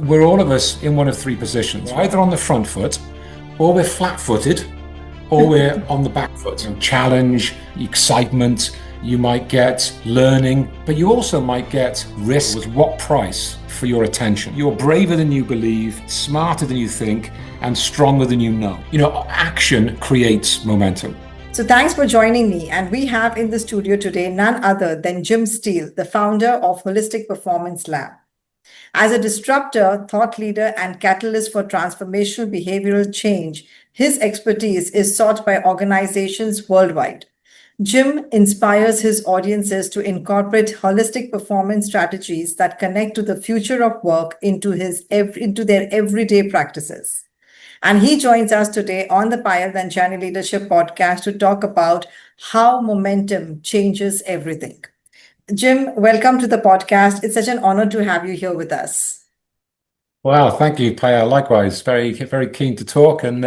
we're all of us in one of three positions. We're either on the front foot, or we're flat-footed, or we're on the back foot. So challenge, excitement, you might get learning, but you also might get risk. With what price for your attention? You're braver than you believe, smarter than you think, and stronger than you know. You know, action creates momentum. So thanks for joining me. And we have in the studio today none other than Jim Steele, the founder of Holistic Performance Lab. As a disruptor, thought leader, and catalyst for transformational behavioral change, his expertise is sought by organizations worldwide. Jim inspires his audiences to incorporate holistic performance strategies that connect to the future of work into their everyday practices. And he joins us today on the Payal Nanjiani Leadership Podcast to talk about how momentum changes everything. Jim, welcome to the podcast. It's such an honor to have you here with us. Wow, thank you, Payal. Likewise, very, very keen to talk, and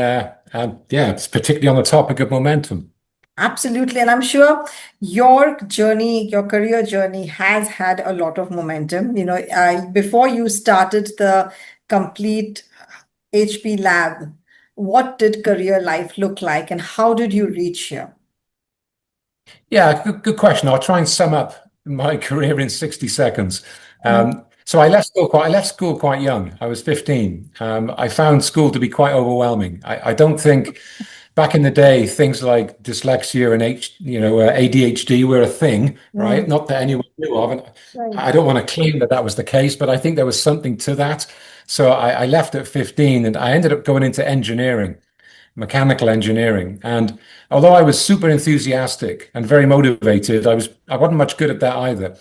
it's particularly on the topic of momentum. Absolutely. And I'm sure your journey, your career journey has had a lot of momentum. You know, before you started the complete HP lab, what did career life look like and how did you reach here? Yeah, good question. I'll try and sum up my career in 60 seconds. So I left school quite young. I was 15. I found school to be quite overwhelming. I don't think back in the day things like dyslexia and ADHD were a thing, right? Not that anyone knew of, and I don't want to claim that that was the case, but I think there was something to that. So I left at 15, and I ended up going into engineering, mechanical engineering. And although I was super enthusiastic and very motivated, I wasn't much good at that either.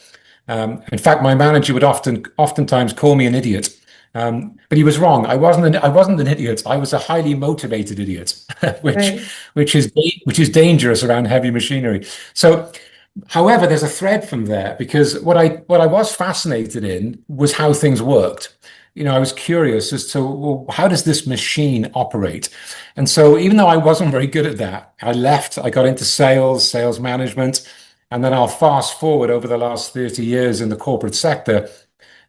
In fact, my manager would oftentimes call me an idiot. But he was wrong. I wasn't an idiot. I was a highly motivated idiot, which is dangerous around heavy machinery. So, however, there's a thread from there, because what I was fascinated in was how things worked. You know, I was curious as to, well, how does this machine operate? And so even though I wasn't very good at that, I got into sales management, and then I'll fast forward over the last 30 years in the corporate sector.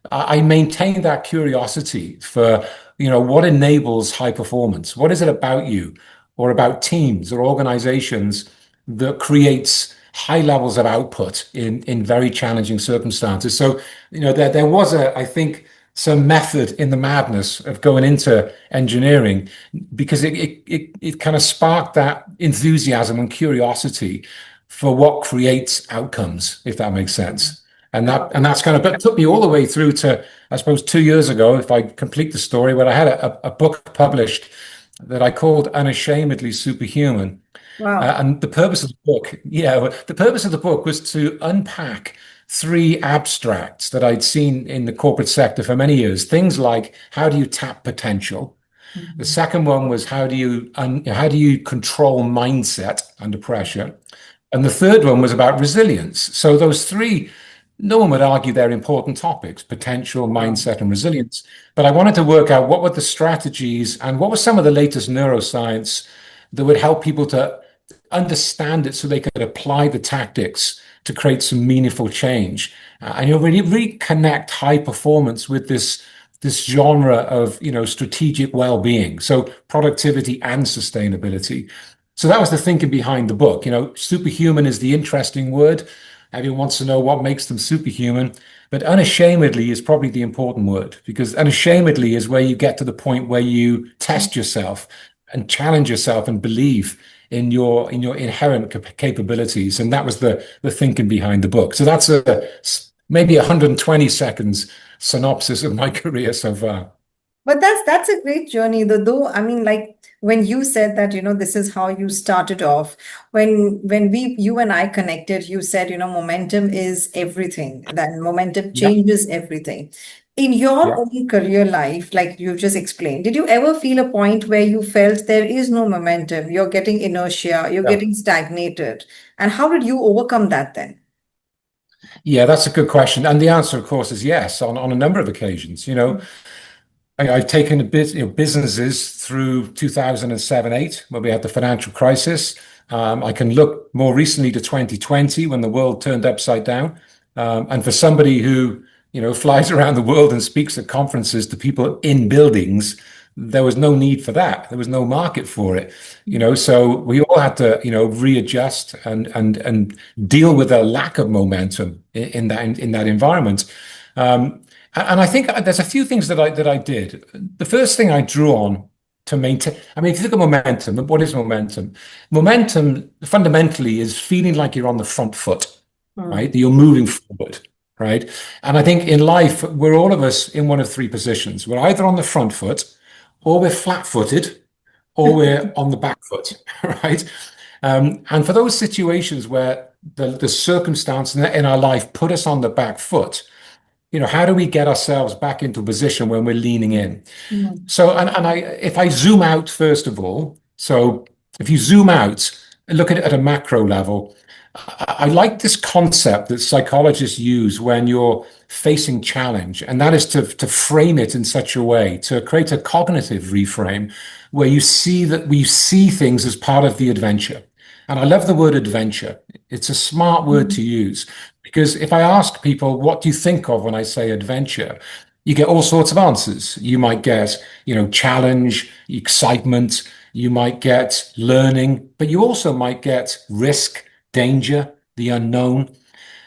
I maintained that curiosity for, you know, what enables high performance? What is it about you or about teams or organizations that creates high levels of output in very challenging circumstances? So, you know, there was I think, some method in the madness of going into engineering, because it kind of sparked that enthusiasm and curiosity for what creates outcomes, if that makes sense. And that's kind of, but it took me all the way through to, I suppose, 2 years ago, if I complete the story, where I had a book published that I called Unashamedly Superhuman. Wow. And the purpose of the book was to unpack 3 abstracts that I'd seen in the corporate sector for many years. Things like, how do you tap potential? Mm-hmm. The second one was, how do you control mindset under pressure? And the third one was about resilience. So those 3, no one would argue they're important topics: potential, mindset, and resilience. But I wanted to work out what were the strategies and what was some of the latest neuroscience that would help people to understand it so they could apply the tactics to create some meaningful change. And you'll really reconnect high performance with this genre of, you know, strategic well-being. So productivity and sustainability. So that was the thinking behind the book. You know, superhuman is the interesting word. Everyone wants to know what makes them superhuman, but unashamedly is probably the important word, because unashamedly is where you get to the point where you test yourself and challenge yourself and believe in your inherent capabilities. And that was the thinking behind the book. So that's maybe 120 seconds synopsis of my career so far. But that's a great journey, though. I mean, like, when you said that, you know, this is how you started off, when you and I connected, you said, you know, momentum is everything, that momentum changes everything. In your own career life, like you just explained, did you ever feel a point where you felt there is no momentum, you're getting inertia, you're getting stagnated? And how did you overcome that then? Yeah, that's a good question. And the answer, of course, is yes, on a number of occasions. You know, I've taken businesses through 2007-8, when we had the financial crisis. I can look more recently to 2020, when the world turned upside down. And for somebody who flies around the world and speaks at conferences to people in buildings, there was no need for that. There was no market for it. So we all had to, readjust and deal with a lack of momentum in that environment. And I think there's a few things that I did. The first thing I drew on to maintain, I mean, if you look at momentum, what is momentum? Momentum fundamentally is feeling like you're on the front foot, right? That you're moving forward, right? And I think in life, we're all of us in one of three positions. We're either on the front foot, or we're flat-footed, or we're on the back foot, right? And for those situations where the circumstance in our life put us on the back foot, how do we get ourselves back into a position when we're leaning in? So, if I zoom out, first of all, so if you zoom out and look at it at a macro level, I like this concept that psychologists use when you're facing challenge, and that is to frame it in such a way, to create a cognitive reframe where we see things as part of the adventure. And I love the word adventure. It's a smart word to use, because if I ask people, what do you think of when I say adventure? You get all sorts of answers. You might get, challenge, excitement, you might get learning, but you also might get risk, danger, the unknown.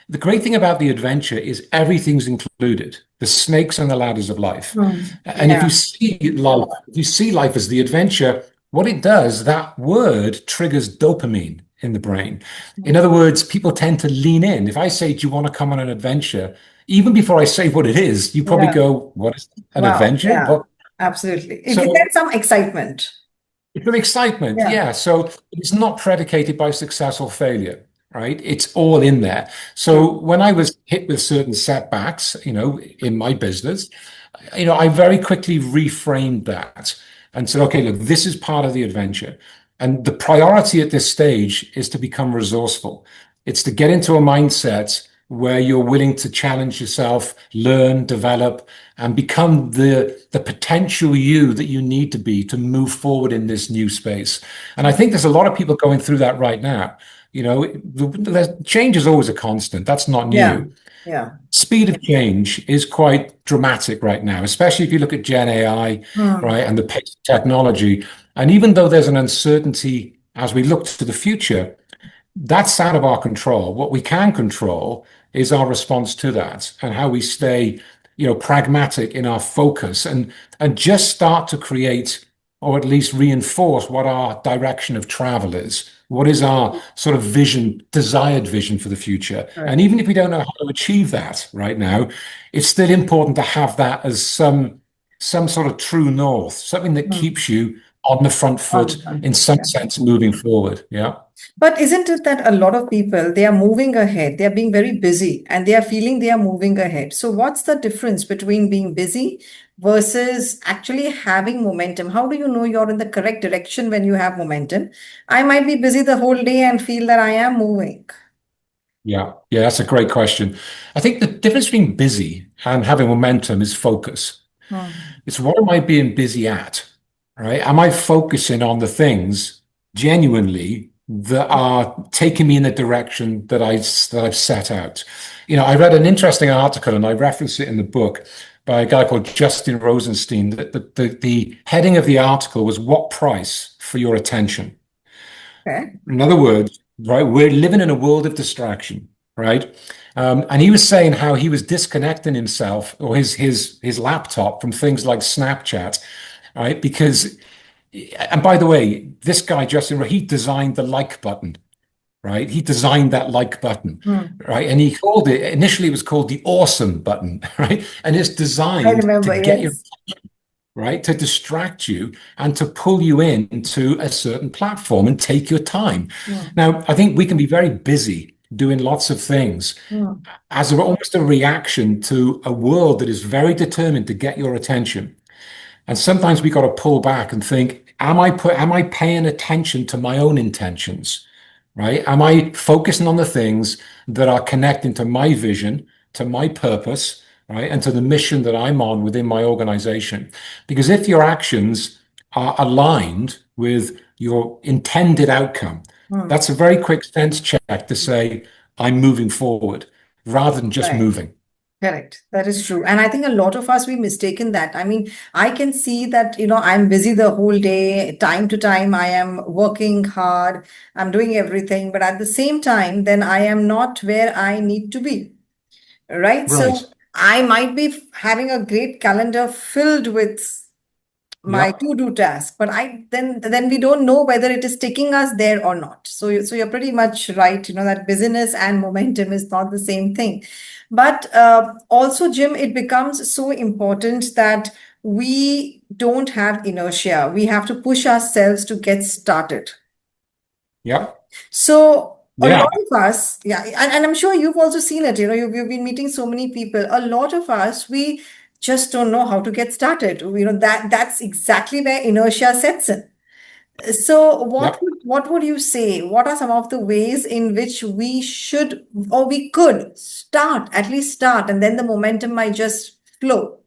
The great thing about the adventure is everything's included, the snakes and the ladders of life. And if you see life as the adventure, what it does, that word triggers dopamine in the brain. In other words, people tend to lean in. If I say, do you want to come on an adventure? Even before I say what it is, you probably go, what is an adventure? Yeah, absolutely. If you get some excitement. Some excitement, yeah. So it's not predicated by success or failure, right? It's all in there. So when I was hit with certain setbacks, in my business, I very quickly reframed that and said, okay, look, this is part of the adventure. And the priority at this stage is to become resourceful. It's to get into a mindset where you're willing to challenge yourself, learn, develop, and become the potential you that you need to be to move forward in this new space. And I think there's a lot of people going through that right now. The change is always a constant. That's not new. Yeah. Speed of change is quite dramatic right now, especially if you look at Gen AI, right, and the pace of technology. And even though there's an uncertainty as we look to the future, that's out of our control. What we can control is our response to that and how we stay, pragmatic in our focus and just start to create, or at least reinforce, what our direction of travel is. What is our sort of vision, desired vision for the future? Right. And even if we don't know how to achieve that right now, it's still important to have that as some sort of true north, something that keeps you on the front foot in some sense moving forward. Yeah. But isn't it that a lot of people, they are moving ahead, they are being very busy and they are feeling they are moving ahead. So what's the difference between being busy versus actually having momentum? How do you know you're in the correct direction when you have momentum? I might be busy the whole day and feel that I am moving. Yeah, that's a great question. I think the difference between busy and having momentum is focus. It's what am I being busy at, right? Am I focusing on the things genuinely that are taking me in the direction that I've set out? I read an interesting article, and I reference it in the book, by a guy called Justin Rosenstein. The heading of the article was, "What price for your attention?" Okay. In other words, right, we're living in a world of distraction, right? And he was saying how he was disconnecting himself or his laptop from things like Snapchat, right? Because, and by the way, this guy, Justin, he designed the like button, right? He designed that like button, right? And he called it, initially it was called the awesome button, right? And it's designed to get your attention, right? To distract you and to pull you into a certain platform and take your time. Now, I think we can be very busy doing lots of things as almost a reaction to a world that is very determined to get your attention. And sometimes we got to pull back and think, am I paying attention to my own intentions, right? Am I focusing on the things that are connecting to my vision, to my purpose, right? And to the mission that I'm on within my organization? Because if your actions are aligned with your intended outcome, that's a very quick sense check to say, I'm moving forward rather than just moving. Correct. That is true. And I think a lot of us, we mistaken that. I mean, I can see that, I'm busy the whole day, time to time, I am working hard, I'm doing everything, but at the same time, then I am not where I need to be. Right. Right. So I might be having a great calendar filled with my Yep. to-do task, but then we don't know whether it is taking us there or not. So you're pretty much right, that busyness and momentum is not the same thing. But also, Jim, it becomes so important that we don't have inertia. We have to push ourselves to get started. Yep. So a Yeah. lot of us, yeah, and I'm sure you've also seen it, you've been meeting so many people. A lot of us, we just don't know how to get started. That's exactly where inertia sets in. So Yep. what would you say? What are some of the ways in which we should or we could start, at least start, and then the momentum might just flow?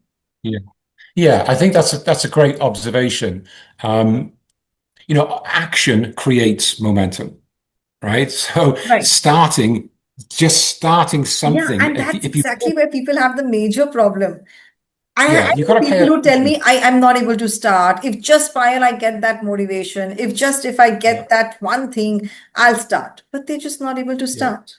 Yeah. Yeah. I think that's a great observation. Um, Action creates momentum, right? So Right. just starting Yeah, something, and that's if you, exactly where people have the major problem. I yeah, you got know to pay people who tell attention. me I'm not able to start. If just Payal, I get that motivation. If I Yeah. get that one thing, I'll start. But they're just not able to Yeah. start.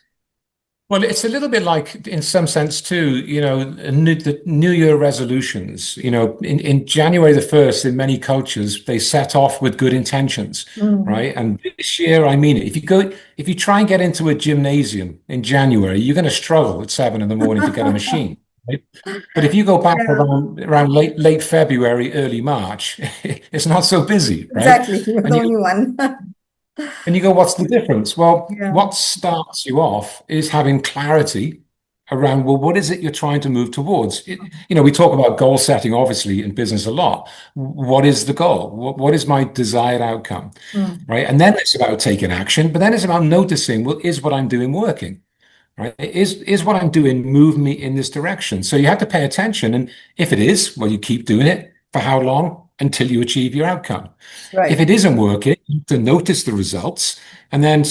Well, it's a little bit like, in some sense, too, the New Year resolutions. In January the 1st, in many cultures, they set off with good intentions, Mm. right? And this year, I mean it. If you try and get into a gymnasium in January, you're going to struggle at 7 in the morning to get a machine, right? But if you go back Yeah, around late February, early March, it's not so busy, right? exactly. You're And the you only one. and you go, what's the difference? Well, Yeah. what starts you off is having clarity around, well, what is it you're trying to move towards? We talk about goal setting, obviously, in business a lot. What is the goal? What is my desired outcome? Mm. Right. And then it's about taking action, but then it's about noticing, well, is what I'm doing working? Right? Is what I'm doing moving me in this direction? So you have to pay attention. And if it is, well, you keep doing it for how long? Until you achieve your outcome. If Right. it isn't working, you have to notice the results and then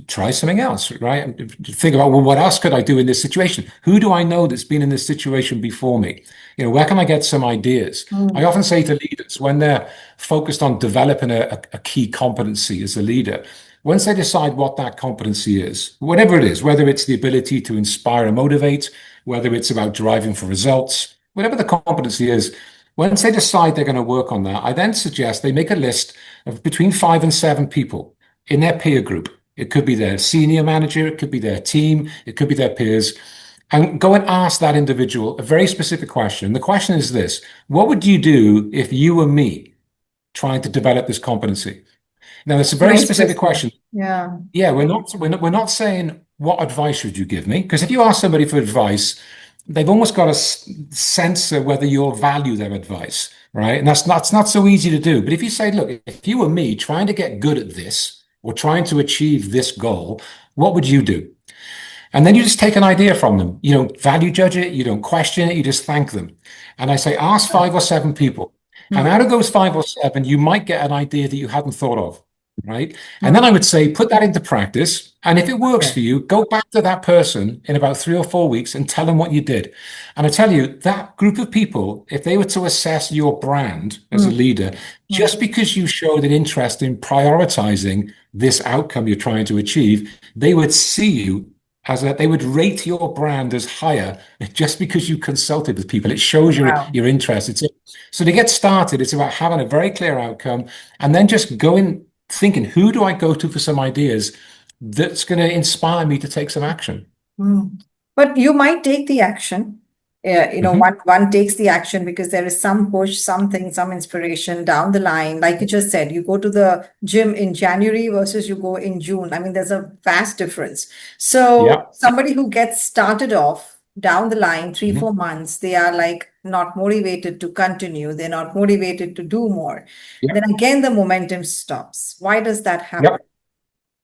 try something else, right? And think about, well, what else could I do in this situation? Who do I know that's been in this situation before me? Where can I get some ideas? I Mm. often say to leaders when they're focused on developing a key competency as a leader, once they decide what that competency is, whatever it is, whether it's the ability to inspire and motivate, whether it's about driving for results, whatever the competency is, once they decide they're going to work on that, I then suggest they make a list of between 5 and 7 people in their peer group. It could be their senior manager, it could be their team, it could be their peers, and go and ask that individual a very specific question. The question is this: what would you do if you were me trying to develop this competency? Now, it's a very Nice specific question. question. Yeah. Yeah, we're not saying what advice would you give me? Because if you ask somebody for advice, they've almost got a sense of whether you'll value their advice, right? And that's not so easy to do. But if you say, look, if you were me trying to get good at this or trying to achieve this goal, what would you do? And then you just take an idea from them. You don't value judge it, you don't question it, you just thank them. And I say, ask 5 or 7 people. And Mm. out of those 5 or 7, you might get an idea that you hadn't thought of, right? And then Mm. I would say, put that into practice. And if it works Okay. for you, go back to that person in about 3 or 4 weeks and tell them what you did. And I tell you, that group of people, if they were to assess your brand as a Mm. leader, Mm. just because you showed an interest in prioritizing this outcome you're trying to achieve, they would see you as they would rate your brand as higher just because you consulted with people. It shows Wow. your interest. So to get started, it's about having a very clear outcome and then just going thinking, who do I go to for some ideas that's going to inspire me to take some action? Mm. But you might take the action. Hmm. One takes the action because there is some push, something, some inspiration down the line. Like you just said, you go to the gym in January versus you go in June. I mean, there's a vast difference. So Yeah. somebody who gets started off down the line, three, Hmm. 4 months, they are like not motivated to continue. They're not motivated to do more. Yeah. Then again, the momentum stops. Why does that happen? Yep.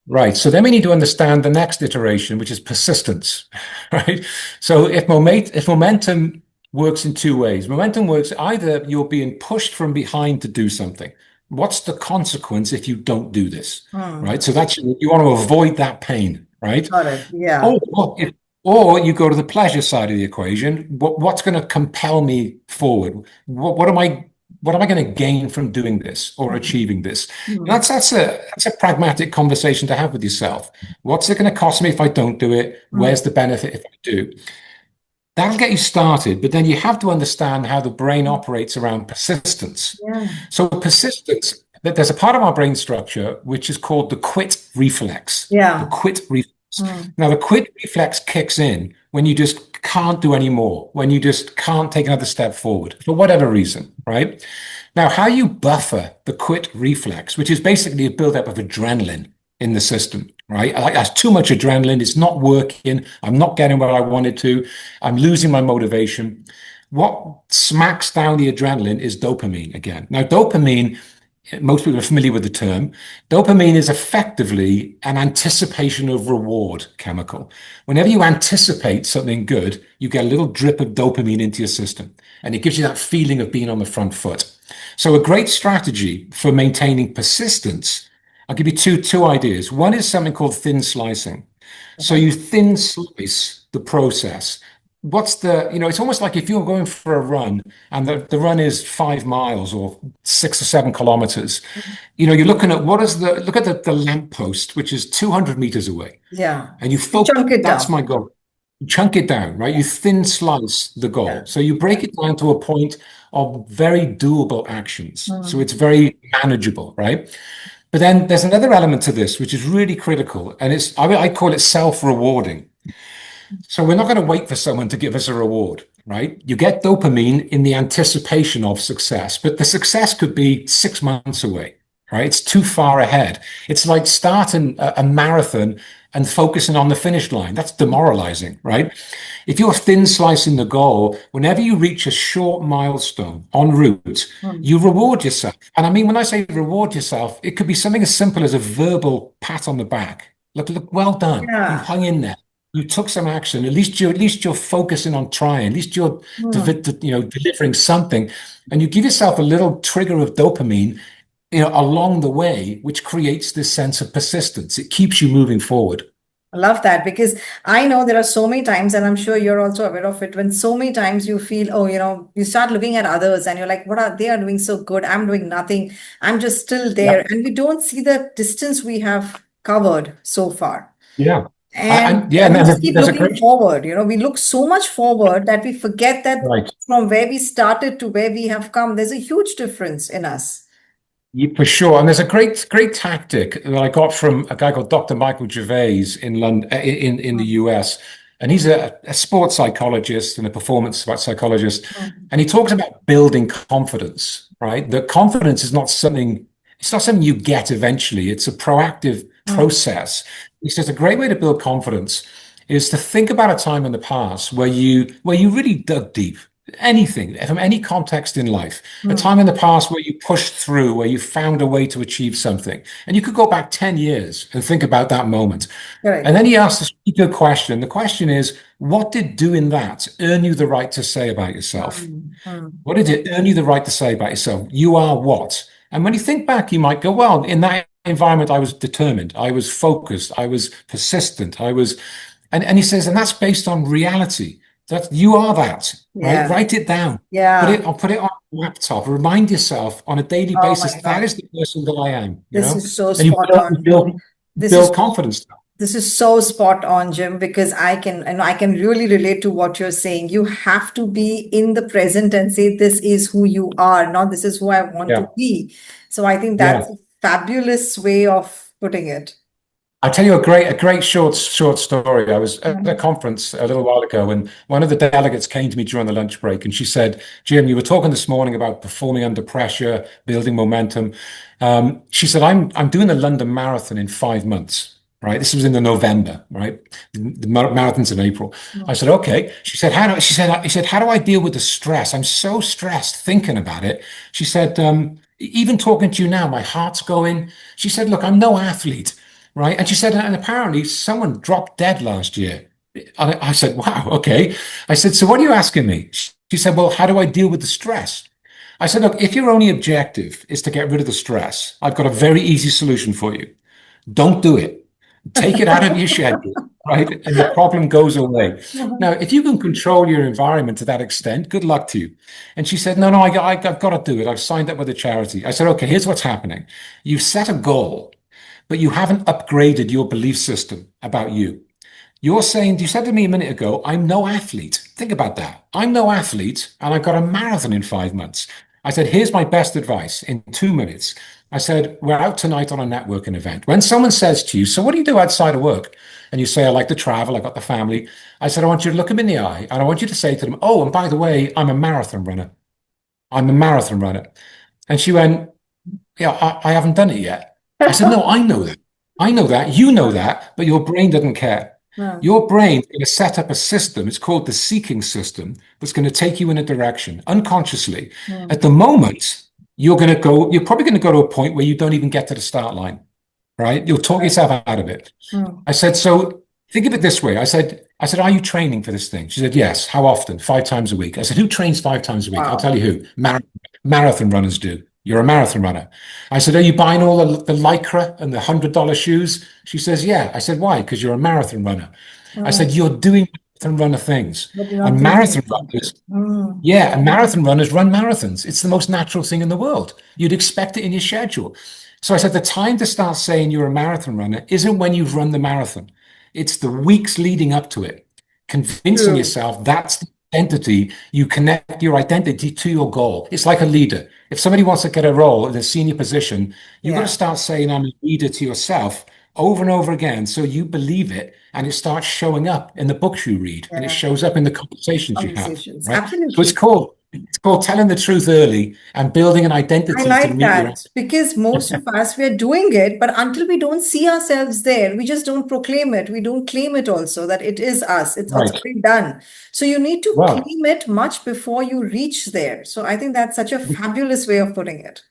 Right. So then we need to understand the next iteration, which is persistence, right? So if momentum works in 2 ways, momentum works either you're being pushed from behind to do something. What's the consequence if you don't do this, Hmm. right? So you want to avoid that pain, right? Got it. Yeah. Oh, well, Or you go to the pleasure side of the equation. What's going to compel me forward? What am I going to gain from doing this or achieving this? Hmm. That's a pragmatic conversation to have with yourself. What's it going to cost me if I don't do it? Hmm. Where's the benefit if I do? That'll get you started, but then you have to understand how the brain operates around persistence. Yeah. So persistence, there's a part of our brain structure which is called the quit reflex. The Yeah. quit reflex. Hmm. Now, the quit reflex kicks in when you just can't do any more, when you just can't take another step forward for whatever reason, right? Now, how you buffer the quit reflex, which is basically a buildup of adrenaline in the system, right? Like that's too much adrenaline. It's not working. I'm not getting what I wanted to. I'm losing my motivation. What smacks down the adrenaline is dopamine again. Now, dopamine, most people are familiar with the term. Dopamine is effectively an anticipation of reward chemical. Whenever you anticipate something good, you get a little drip of dopamine into your system, and it gives you that feeling of being on the front foot. So, a great strategy for maintaining persistence, I'll give you two ideas. One is something called thin slicing. So, you thin slice the process. It's almost like if you're going for a run and the run is 5 miles or 6 or 7 kilometers, you're looking at look at the lamppost, which is 200 meters away, Yeah. and you You focus, chunk it that's down. my goal. You chunk it down, right? You thin slice the Yeah. goal. So you break it down to a point of very doable actions. So Hmm. it's very manageable, right? But then there's another element to this, which is really critical, and I call it self-rewarding. So we're not going to wait for someone to give us a reward, right? You get dopamine in the anticipation of success, but the success could be 6 months away, right? It's too far ahead. It's like starting a marathon and focusing on the finish line. That's demoralizing, right? If you're thin slicing the goal, whenever you reach a short milestone en route, Hmm. you reward yourself. And I mean, when I say reward yourself, it could be something as simple as a verbal pat on the back. Look, well done. You Yeah. hung in there. You took some action. At least you're focusing on trying. At least you're Hmm. delivering something, and you give yourself a little trigger of dopamine, along the way, which creates this sense of persistence. It keeps you moving forward. I love that because I know there are so many times, and I'm sure you're also aware of it, when so many times you feel, oh, you start looking at others and you're like, they are doing so good. I'm doing nothing. I'm just still there. Yep. And we don't see the distance we have covered so far. Yeah. And Yeah, and we just keep there's a looking great forward. We look so much forward that we forget that right. from where we started to where we have come, there's a huge difference in us. Yeah, for sure. And there's a great tactic that I got from a guy called Dr. Michael Gervais in London, in the Mm, US. And he's a sports psychologist and a performance psychologist. mm, And he talks about building confidence, right? That confidence is it's not something you get eventually. It's a proactive mm, process. He says a great way to build confidence is to think about a time in the past where you really dug deep, anything from any context in life, a mm. time in the past where you pushed through, where you found a way to achieve something. And you could go back 10 years and think about that moment. And Correct. then he asked this really good question. The question is, what did doing that earn you the right to say about yourself? Mm, mm. What did it earn you the right to say about yourself? You are what? And when you think back, you might go, well, in that environment, I was determined, I was focused, I was persistent, and he says, and that's based on reality. That you are that, right? Yeah. Write it down. Yeah. Put it on a laptop. Remind yourself on a daily Oh basis, my that God. is the person that I am, This is so and spot on. you This is build confidence. This is so spot on, Jim, because I can really relate to what you're saying. You have to be in the present and say, this is who you are, not this is who I want to Yeah. be. So I think Yeah. that's a fabulous way of putting it. I tell you a great short story. I was at a Mhm. conference a little while ago, and one of the delegates came to me during the lunch break, and she said, "Jim, you were talking this morning about performing under pressure, building momentum." She said, "I'm doing the London Marathon in 5 months." Right. This was in the November. Right. The marathon's in April. I said, "Okay." She said, "How do?" She said, "How do I deal with the stress? I'm so stressed thinking about it." She said, "Even talking to you now, my heart's going." She said, "Look, I'm no athlete." Right. And she said, and apparently someone dropped dead last year. And I said, wow, okay. I said, so what are you asking me? She said, well, how do I deal with the stress? I said, look, if your only objective is to get rid of the stress, I've got a very easy solution for you. Don't do it. take it out of your schedule, right? And the problem goes away. Now, if you can control your environment to that extent, good luck to you. And she said, no, I've got to do it. I've signed up with a charity. I said, okay, here's what's happening. You've set a goal, but you haven't upgraded your belief system about you. You're saying, you said to me a minute ago, I'm no athlete. Think about that. I'm no athlete, and I've got a marathon in 5 months. I said, here's my best advice in 2 minutes. I said, we're out tonight on a networking event. When someone says to you, so what do you do outside of work? And you say, I like to travel, I've got the family. I said, I want you to look them in the eye, and I want you to say to them, oh, and by the way, I'm a marathon runner. I'm a marathon runner. And she went, yeah, I haven't done it yet. I said, no, I know that. I know that. You know that, but your brain doesn't care. Your brain's going to set up a system. It's called the seeking system that's going to take you in a direction unconsciously. At the moment, you're probably going to go to a point where you don't even get to the start line, right? You'll talk yourself out of it. I said, so think of it this way. I said, are you training for this thing? She said, yes. How often? 5 times a week. I said, who trains 5 times a week? I'll tell you who. Marathon runners do. You're a marathon runner. I said, are you buying all the Lycra and the $100 shoes? She says, yeah. I said, why? Because you're a marathon runner. I said, you're doing marathon runner things. And marathon runners, and marathon runners run marathons. It's the most natural thing in the world. You'd expect it in your schedule. So I said, the time to start saying you're a marathon runner isn't when you've run the marathon. It's the weeks leading up to it. Convincing yourself that's the identity. You connect your identity to your goal. It's like a leader. If somebody wants to get a role in a senior position, you've got to start saying, I'm a leader to yourself over and over again. So you believe it, and it starts showing up in the books you read, and it shows up in the conversations you have. Right? Absolutely. So it's called telling the truth early and building an identity. I like that, because most of us, we're doing it, but until we don't see ourselves there, we just don't proclaim it. We don't claim it also, that it is us. It's already done. So you need to claim it much before you reach there. So I think that's such a fabulous way of putting it.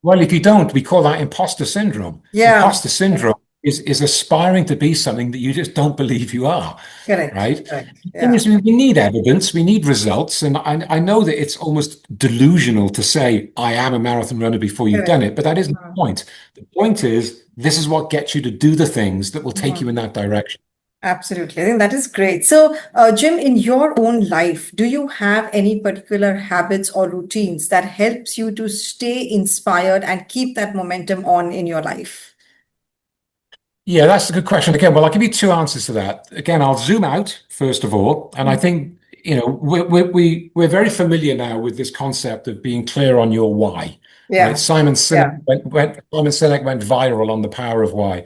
Well, if you don't, we call that imposter syndrome. Yeah. Imposter syndrome is aspiring to be something that you just don't believe you are. Correct. Right? Correct. The thing is, we need evidence, we need results. And I know that it's almost delusional to say, I am a marathon runner before you've done it, but that isn't the point. The point is, this is what gets you to do the things that will take you in that direction. Absolutely. I think that is great. So, Jim, in your own life, do you have any particular habits or routines that helps you to stay inspired and keep that momentum on in your life? Yeah, that's a good question. Again, well, I'll give you 2 answers to that. Again, I'll zoom out first of all, and I think we're very familiar now with this concept of being clear on your why. Yeah. Right? Simon Sinek went viral on the power of why.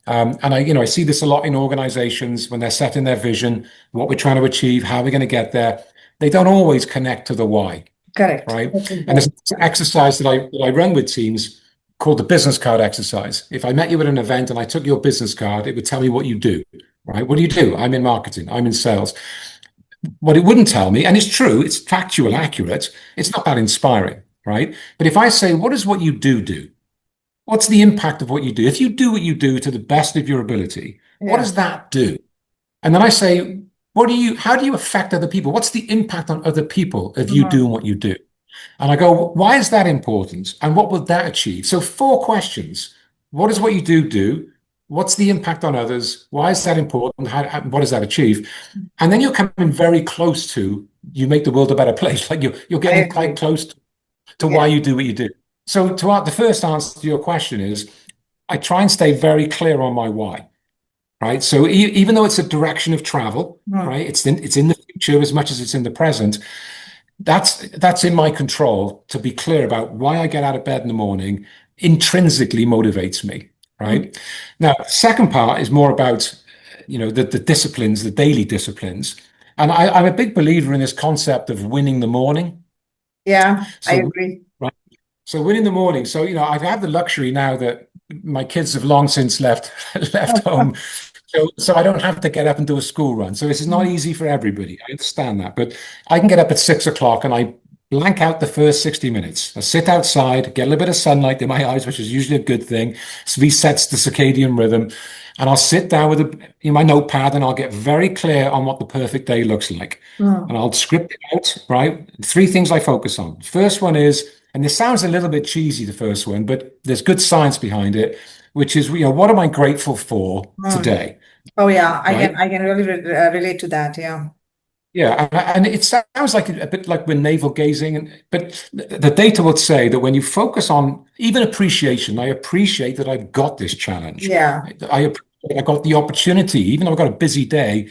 And I see this a lot in organizations when they're setting their vision, what we're trying to achieve, how we're going to get there. They don't always connect to the why. Correct. Right. And there's an exercise that I run with teams called the business card exercise. If I met you at an event and I took your business card, it would tell me what you do. Right. What do you do? I'm in marketing. I'm in sales. What it wouldn't tell me, and it's true, it's factual, accurate. It's not that inspiring. Right. But if I say, what is what you do? What's the impact of what you do? If you do what you do to the best of your ability, what does that do? And then I say, how do you affect other people? What's the impact on other people of you doing what you do? And I go, why is that important? And what will that achieve? So 4 questions. What is what you do? What's the impact on others? Why is that important? What does that achieve? And then you're coming very close to, you make the world a better place. Like you're getting quite close to why you do what you do. So the first answer to your question is, I try and stay very clear on my why, right? So even though it's a direction of travel, right? It's in the future as much as it's in the present. That's in my control to be clear about why I get out of bed in the morning intrinsically motivates me, right? Now, the second part is more about, the disciplines, the daily disciplines. And I'm a big believer in this concept of winning the morning. Yeah, I agree. Right. So winning the morning. So, I've had the luxury now that my kids have long since left home. So I don't have to get up and do a school run. So this is not easy for everybody. I understand that. But I can get up at 6 o'clock and I blank out the first 60 minutes. I sit outside, get a little bit of sunlight in my eyes, which is usually a good thing. It resets the circadian rhythm. And I'll sit down with my notepad and I'll get very clear on what the perfect day looks like. And I'll script it out, right? 3 things I focus on. First one is, and this sounds a little bit cheesy, the first one, but there's good science behind it. which is, what am I grateful for Mm. today, Oh yeah, right? I can really relate to that. Yeah. Yeah, and it sounds like a bit like we're navel gazing, but the data would say that when you focus on even appreciation, I appreciate that I've got this challenge. Yeah. I got the opportunity, even though I've got a busy day.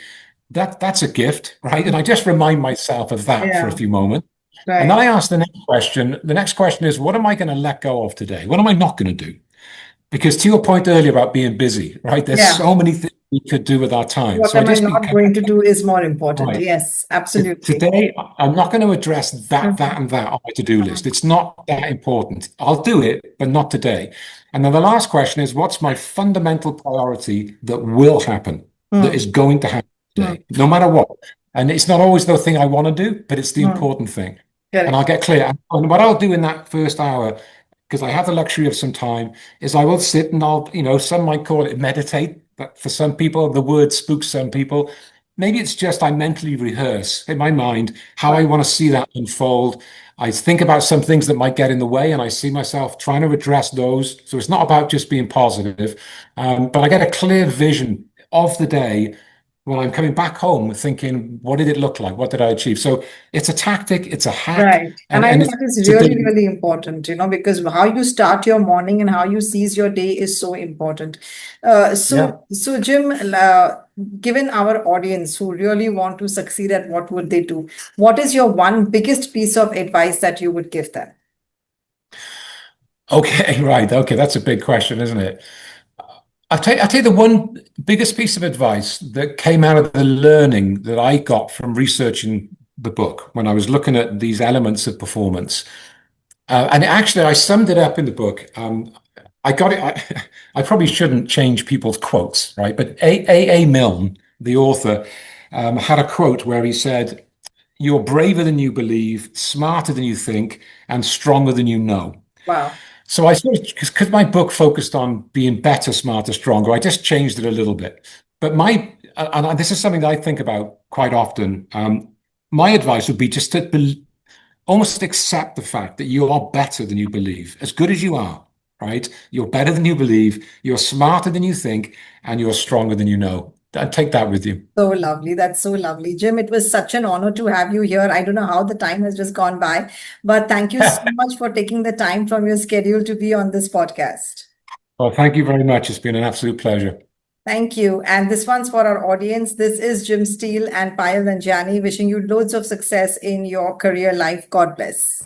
That's a gift, right? And I just remind myself of that for a Yeah. few moments. And then Right. I ask the next question. The next question is, what am I going to let go of today? What am I not going to do? Because to your point earlier about being busy, right? There's Yeah. so many things we could do with our time. What So I am I just be not going to do is more important. right. Yes, absolutely. Today, I'm not going to address that, Mhm. and that on my to-do list. Mhm. It's not that important. I'll do it, but not today. And then the last question is, what's my fundamental priority that will happen, that is Mm. going to happen Mm. today, no matter what? And it's not always the thing I want to do, but it's the Mm. important thing. And I'll Correct. get clear. And what I'll do in that first hour, because I have the luxury of some time, is I will sit and some might call it meditate, but for some people, the word spooks some people. Maybe it's just I mentally rehearse in my mind how I Right. want to see that unfold. I think about some things that might get in the way, and I see myself trying to address those. So it's not about just being positive, but I get a clear vision of the day when I'm coming back home thinking, what did it look like? What did I achieve? So it's a tactic, it's a hack, Right. And I and think that is it's a really, daily. really important, because how you start your morning and how you seize your day is so important. Yeah. So Jim, given our audience who really want to succeed at what would they do, what is your one biggest piece of advice that you would give them? Okay, right. Okay, that's a big question, isn't it? I'll tell you the one biggest piece of advice that came out of the learning that I got from researching the book when I was looking at these elements of performance. And actually, I summed it up in the book. I got it. I probably shouldn't change people's quotes, right? But A. Milne, the author, had a quote where he said, "You're braver than you believe, smarter than you think, and stronger than you know." Wow. So I sort of, because my book focused on being better, smarter, stronger, I just changed it a little bit. But and this is something that I think about quite often. My advice would be just to almost accept the fact that you are better than you believe, as good as you are, right? You're better than you believe, you're smarter than you think, and you're stronger than you know. And take that with you. So lovely. That's so lovely. Jim, it was such an honor to have you here. I don't know how the time has just gone by, but thank you so much for taking the time from your schedule to be on this podcast. Well, thank you very much. It's been an absolute pleasure. Thank you. And this one's for our audience. This is Jim Steele and Payal Nanjiani wishing you loads of success in your career life. God bless.